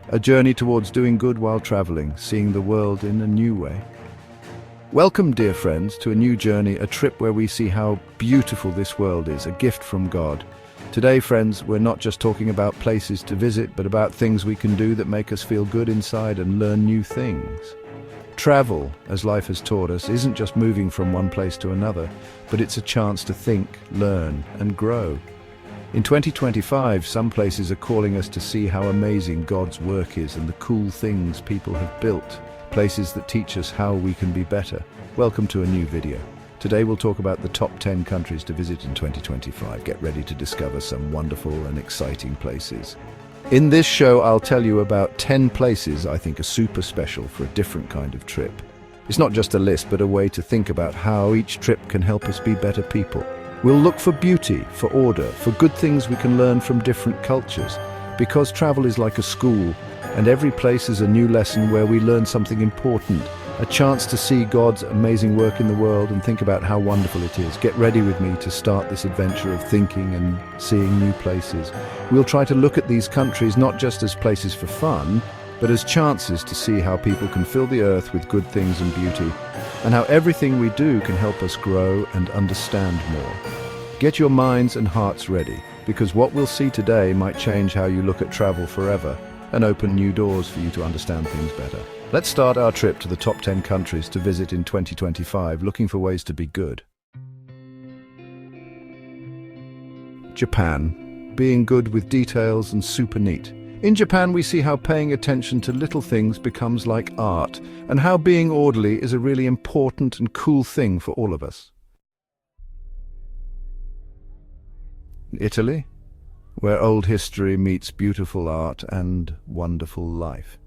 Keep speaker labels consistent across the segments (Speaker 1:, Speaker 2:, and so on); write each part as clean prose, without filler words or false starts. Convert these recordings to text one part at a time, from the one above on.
Speaker 1: a journey towards doing good while traveling, seeing the world in a new way. Welcome, dear friends, to a new journey, a trip where we see how beautiful this world is, a gift from God. Today, friends, we're not just talking about places to visit, but about things we can do that make us feel good inside and learn new things. Travel, as life has taught us, isn't just moving from one place to another, but it's a chance to think, learn, and grow. In 2025, some places are calling us to see how amazing God's work is and the cool things people have built, places that teach us how we can be better. Welcome to a new video. Today we'll talk about the top 10 countries to visit in 2025. Get ready to discover some wonderful and exciting places. In this show, I'll tell you about 10 places I think are super special for a different kind of trip. It's not just a list, but a way to think about how each trip can help us be better people. We'll look for beauty, for order, for good things we can learn from different cultures. Because travel is like a school, and every place is a new lesson where we learn something important. A chance to see God's amazing work in the world and think about how wonderful it is. Get ready with me to start this adventure of thinking and seeing new places. We'll try to look at these countries not just as places for fun, but as chances to see how people can fill the earth with good things and beauty, and how everything we do can help us grow and understand more. Get your minds and hearts ready, because what we'll see today might change how you look at travel forever and open new doors for you to understand things better. Let's start our trip to the top 10 countries to visit in 2025, looking for ways to be good. Japan. Being good with details and super neat. In Japan, we see how paying attention to little things becomes like art, and how being orderly is a really important and cool thing for all of us. Italy, where old history meets beautiful art and wonderful life.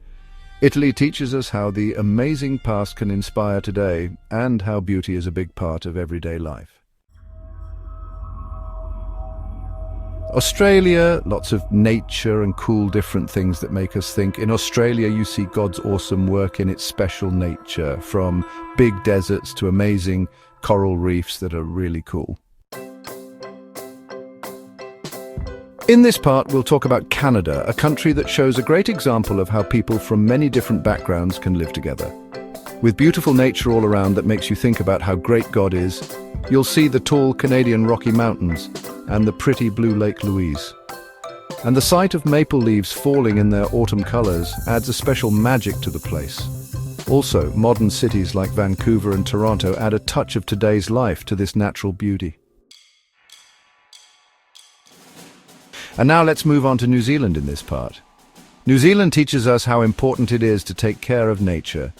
Speaker 1: Italy teaches us how the amazing past can inspire today, and how beauty is a big part of everyday life. Australia, lots of nature and cool different things that make us think. In Australia, you see God's awesome work in its special nature, from big deserts to amazing coral reefs that are really cool. In this part, we'll talk about Canada, a country that shows a great example of how people from many different backgrounds can live together. With beautiful nature all around that makes you think about how great God is, you'll see the tall Canadian Rocky Mountains and the pretty blue Lake Louise. And the sight of maple leaves falling in their autumn colors adds a special magic to the place. Also, modern cities like Vancouver and Toronto add a touch of today's life to this natural beauty. And now let's move on to New Zealand in this part. New Zealand teaches us how important it is to take care of nature,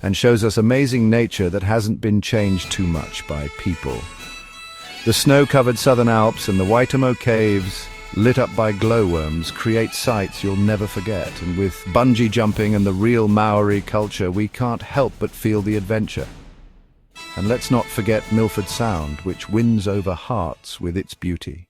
Speaker 1: and shows us amazing nature that hasn't been changed too much by people. The snow-covered Southern Alps and the Waitomo Caves, lit up by glowworms, create sights you'll never forget. And with bungee jumping and the real Maori culture, we can't help but feel the adventure. And let's not forget Milford Sound, which wins over hearts with its beauty.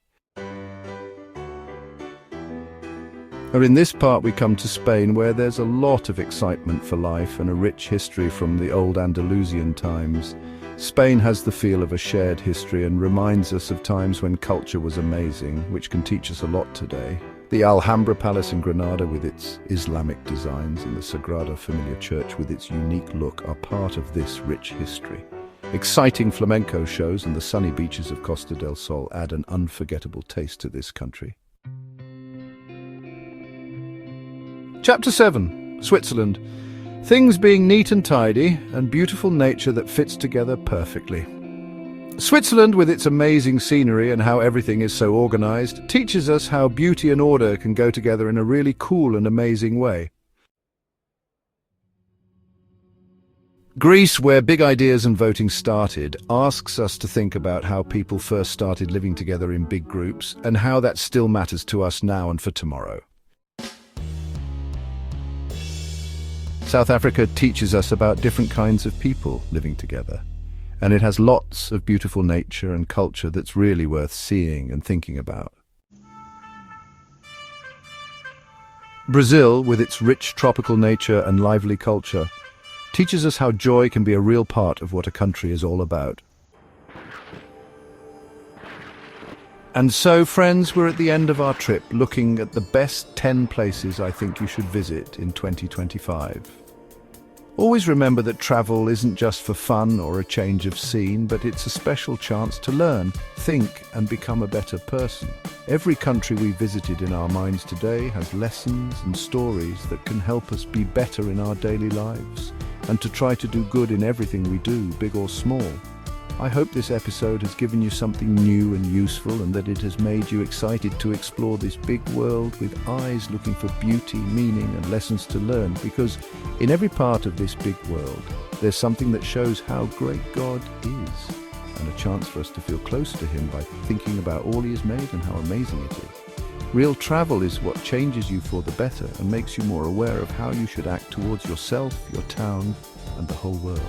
Speaker 1: In this part we come to Spain, where there's a lot of excitement for life and a rich history from the old Andalusian times. Spain has the feel of a shared history and reminds us of times when culture was amazing, which can teach us a lot today. The Alhambra Palace in Granada with its Islamic designs and the Sagrada Familia church with its unique look are part of this rich history. Exciting flamenco shows and the sunny beaches of Costa del Sol add an unforgettable taste to this country. Chapter 7. Switzerland. Things being neat and tidy, and beautiful nature that fits together perfectly. Switzerland, with its amazing scenery and how everything is so organized, teaches us how beauty and order can go together in a really cool and amazing way. Greece, where big ideas and voting started, asks us to think about how people first started living together in big groups, and how that still matters to us now and for tomorrow. South Africa teaches us about different kinds of people living together, and it has lots of beautiful nature and culture that's really worth seeing and thinking about. Brazil, with its rich tropical nature and lively culture, teaches us how joy can be a real part of what a country is all about. And so, friends, we're at the end of our trip, looking at the best 10 places I think you should visit in 2025. Always remember that travel isn't just for fun or a change of scene, but it's a special chance to learn, think, and become a better person. Every country we visited in our minds today has lessons and stories that can help us be better in our daily lives, and to try to do good in everything we do, big or small. I hope this episode has given you something new and useful, and that it has made you excited to explore this big world with eyes looking for beauty, meaning, and lessons to learn, because in every part of this big world, there's something that shows how great God is, and a chance for us to feel close to Him by thinking about all He has made and how amazing it is. Real travel is what changes you for the better and makes you more aware of how you should act towards yourself, your town, and the whole world.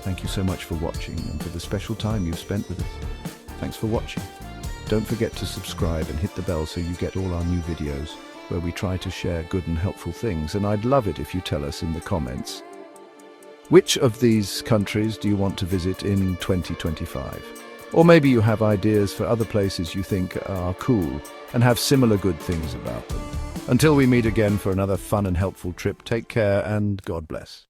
Speaker 1: Thank you so much for watching and for the special time you've spent with us. Thanks for watching. Don't forget to subscribe and hit the bell so you get all our new videos, where we try to share good and helpful things, and I'd love it if you tell us in the comments. Which of these countries do you want to visit in 2025? Or maybe you have ideas for other places you think are cool and have similar good things about them. Until we meet again for another fun and helpful trip, take care and God bless.